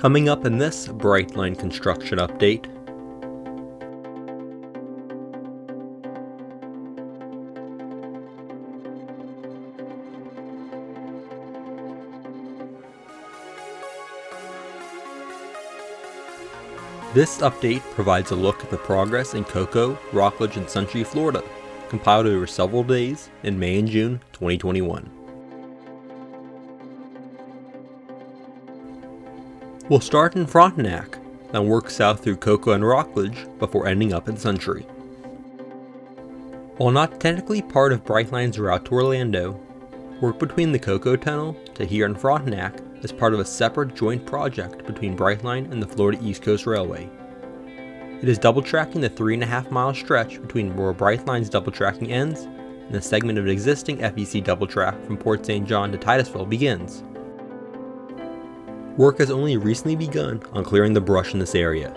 Coming up in this Brightline construction update, this update provides a look at the progress in Cocoa, Rockledge, and Suntree, Florida, compiled over several days in May and June 2021. We'll start in Frontenac, then work south through Cocoa and Rockledge before ending up in Suntree. While not technically part of Brightline's route to Orlando, work between the Cocoa Tunnel to here in Frontenac is part of a separate joint project between Brightline and the Florida East Coast Railway. It is double-tracking the 3.5-mile stretch between where Brightline's double-tracking ends and the segment of existing FEC double-track from Port St. John to Titusville begins. Work has only recently begun on clearing the brush in this area.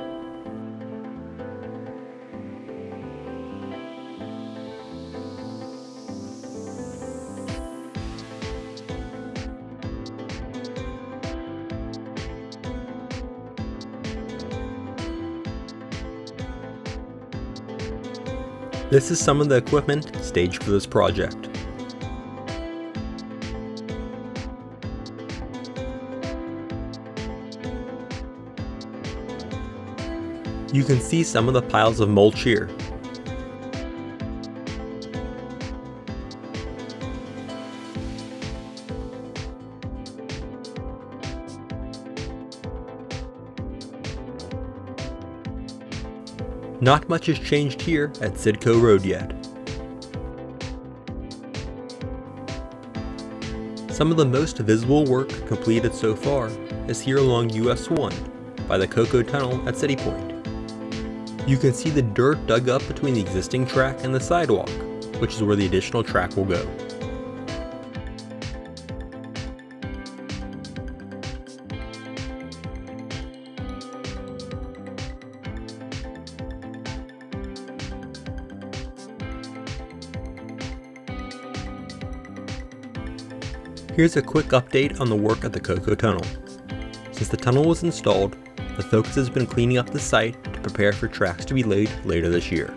This is some of the equipment staged for this project. You can see some of the piles of mulch here. Not much has changed here at Sidco Road yet. Some of the most visible work completed so far is here along US 1 by the Cocoa Tunnel at City Point. You can see the dirt dug up between the existing track and the sidewalk, which is where the additional track will go. Here's a quick update on the work at the Cocoa Tunnel. Since the tunnel was installed, the focus has been cleaning up the site to prepare for tracks to be laid later this year.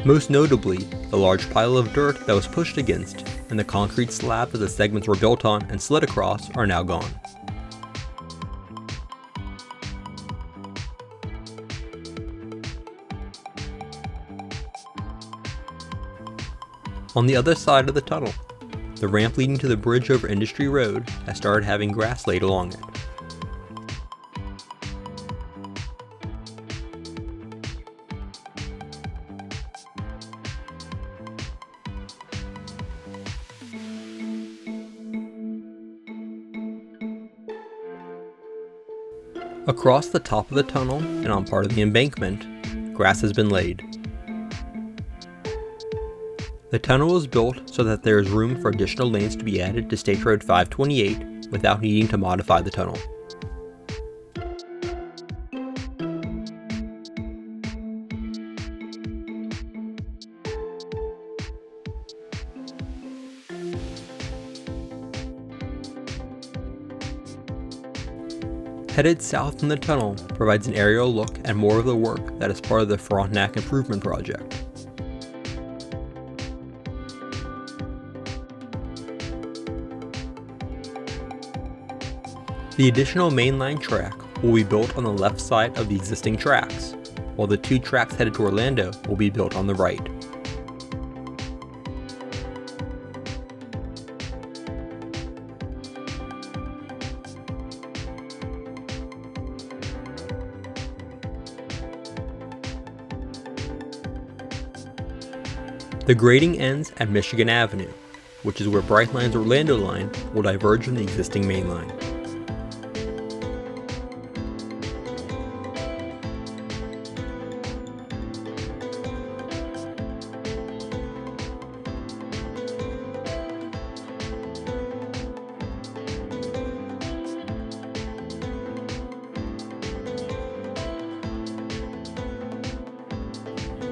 Most notably, the large pile of dirt that was pushed against and the concrete slab that the segments were built on and slid across are now gone. On the other side of the tunnel, the ramp leading to the bridge over Industry Road has started having grass laid along it. Across the top of the tunnel and on part of the embankment, grass has been laid. The tunnel was built so that there is room for additional lanes to be added to State Road 528 without needing to modify the tunnel. Headed south in the tunnel provides an aerial look at more of the work that is part of the Frontennac Improvement Project. The additional mainline track will be built on the left side of the existing tracks, while the 2 tracks headed to Orlando will be built on the right. The grading ends at Michigan Avenue, which is where Brightline's Orlando line will diverge from the existing main line.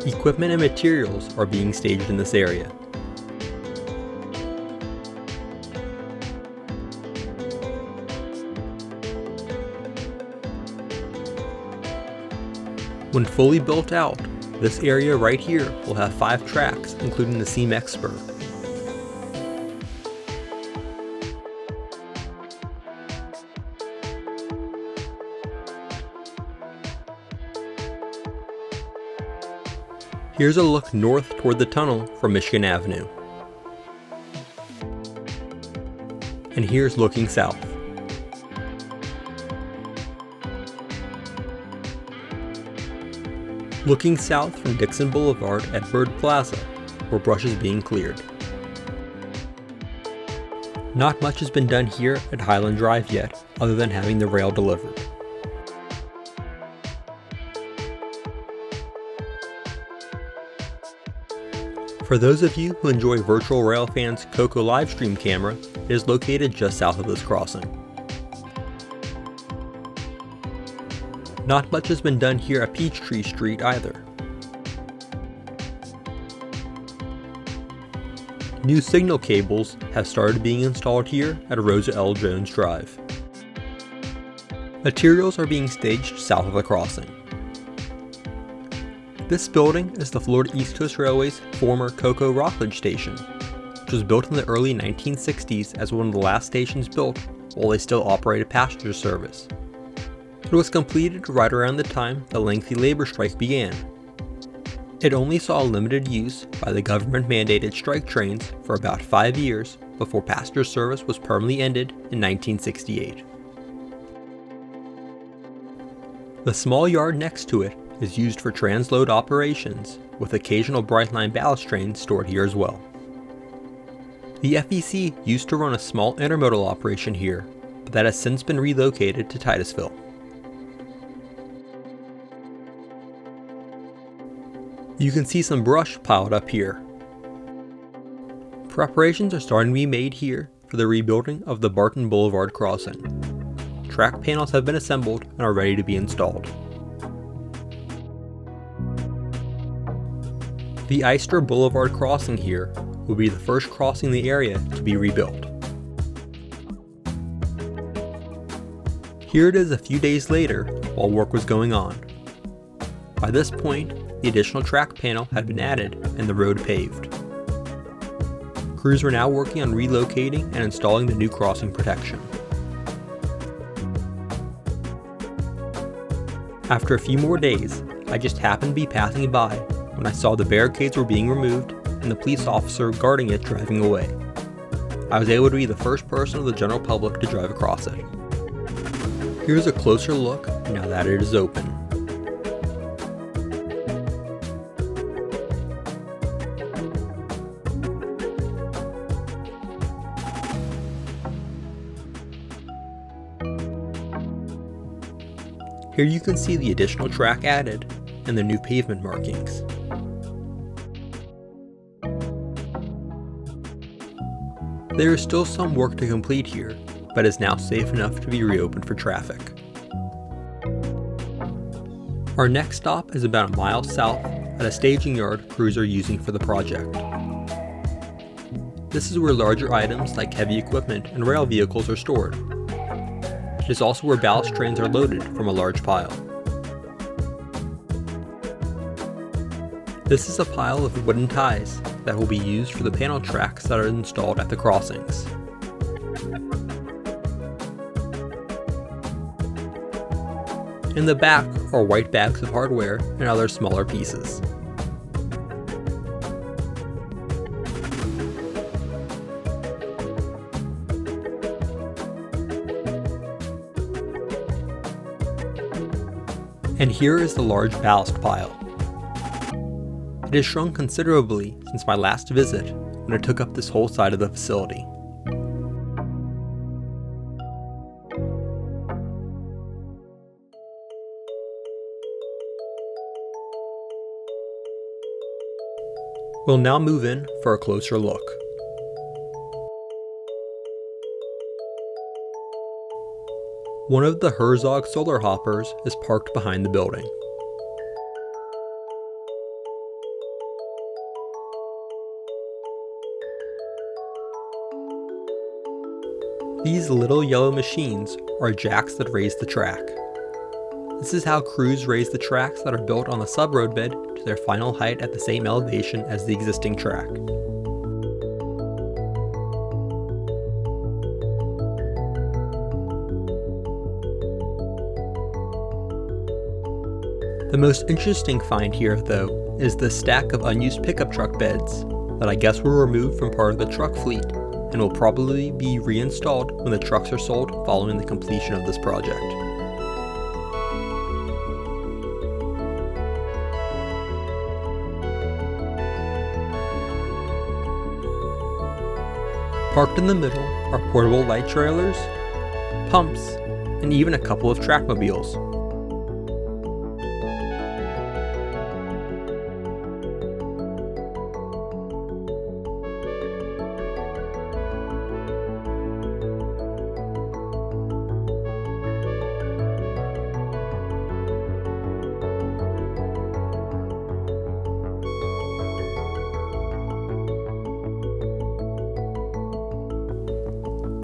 Equipment and materials are being staged in this area. When fully built out, this area right here will have 5 tracks, including the Seam Spur. Here's a look north toward the tunnel from Michigan Avenue. And here's looking south. Looking south from Dixon Boulevard at Bird Plaza, where brush is being cleared. Not much has been done here at Highland Drive yet, other than having the rail delivered. For those of you who enjoy Virtual Railfan's Cocoa livestream camera, it is located just south of this crossing. Not much has been done here at Peachtree Street either. New signal cables have started being installed here at Rosa L Jones Drive. Materials are being staged south of the crossing. This building is the Florida East Coast Railway's former Cocoa-Rockledge Station, which was built in the early 1960s as one of the last stations built while they still operated passenger service. It was completed right around the time the lengthy labor strike began. It only saw limited use by the government-mandated strike trains for about 5 years before passenger service was permanently ended in 1968. The small yard next to it is used for transload operations, with occasional Brightline ballast trains stored here as well. The FEC used to run a small intermodal operation here, but that has since been relocated to Titusville. You can see some brush piled up here. Preparations are starting to be made here for the rebuilding of the Barton Boulevard crossing. Track panels have been assembled and are ready to be installed. The Eyster Boulevard crossing here will be the first crossing in the area to be rebuilt. Here it is a few days later while work was going on. By this point, the additional track panel had been added and the road paved. Crews were now working on relocating and installing the new crossing protection. After a few more days, I just happened to be passing by when I saw the barricades were being removed and the police officer guarding it driving away. I was able to be the first person of the general public to drive across it. Here's a closer look now that it is open. Here you can see the additional track added and the new pavement markings. There is still some work to complete here, but is now safe enough to be reopened for traffic. Our next stop is about a mile south at a staging yard crews are using for the project. This is where larger items like heavy equipment and rail vehicles are stored. It is also where ballast trains are loaded from a large pile. This is a pile of wooden ties that will be used for the panel tracks that are installed at the crossings. In the back are white bags of hardware and other smaller pieces. And here is the large ballast pile. It has shrunk considerably since my last visit, when it took up this whole side of the facility. We'll now move in for a closer look. One of the Herzog solar hoppers is parked behind the building. These little yellow machines are jacks that raise the track. This is how crews raise the tracks that are built on the sub-road bed to their final height at the same elevation as the existing track. The most interesting find here, though, is the stack of unused pickup truck beds that I guess were removed from part of the truck fleet and will probably be reinstalled when the trucks are sold following the completion of this project. Parked in the middle are portable light trailers, pumps, and even a couple of trackmobiles.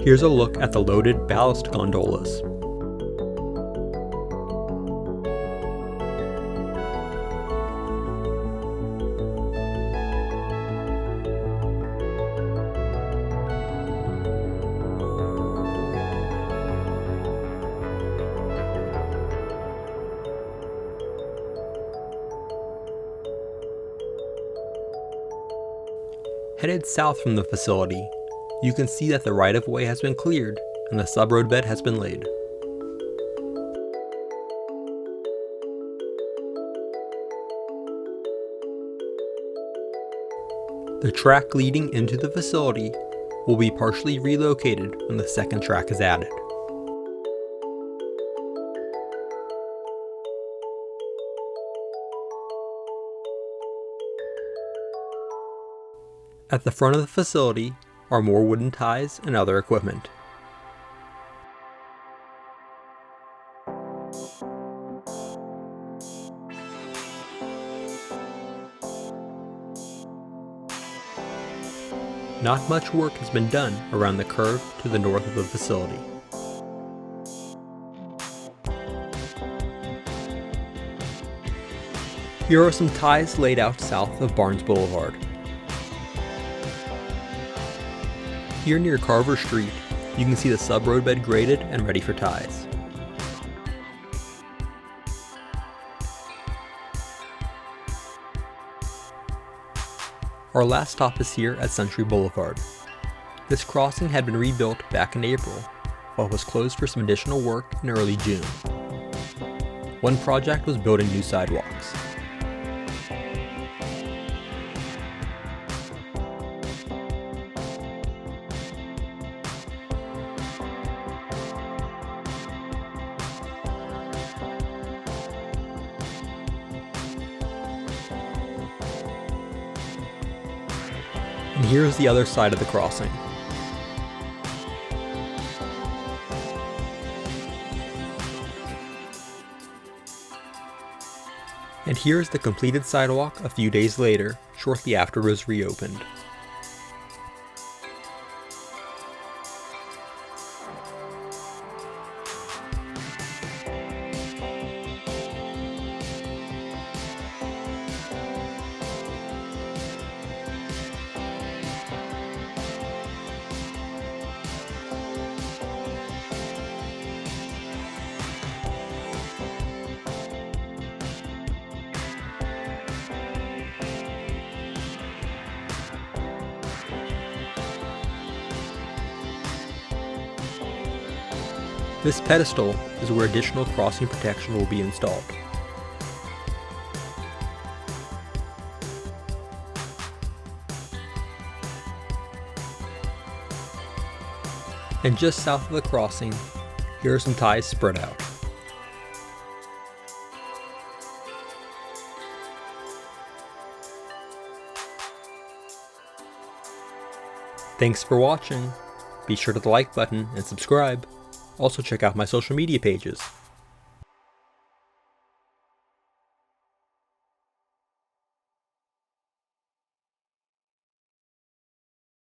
Here's a look at the loaded ballast gondolas. Headed south from the facility, you can see that the right-of-way has been cleared and the sub-road bed has been laid. The track leading into the facility will be partially relocated when the second track is added. At the front of the facility are more wooden ties and other equipment. Not much work has been done around the curve to the north of the facility. Here are some ties laid out south of Barnes Boulevard. Here near Carver Street, you can see the sub-road bed graded and ready for ties. Our last stop is here at Central Boulevard. This crossing had been rebuilt back in April, while it was closed for some additional work in early June. One project was building new sidewalks. And here's the other side of the crossing. And here's the completed sidewalk a few days later, shortly after it was reopened. This pedestal is where additional crossing protection will be installed. And just south of the crossing, here are some ties spread out. Thanks for watching. Be sure to hit the like button and subscribe. Also check out my social media pages.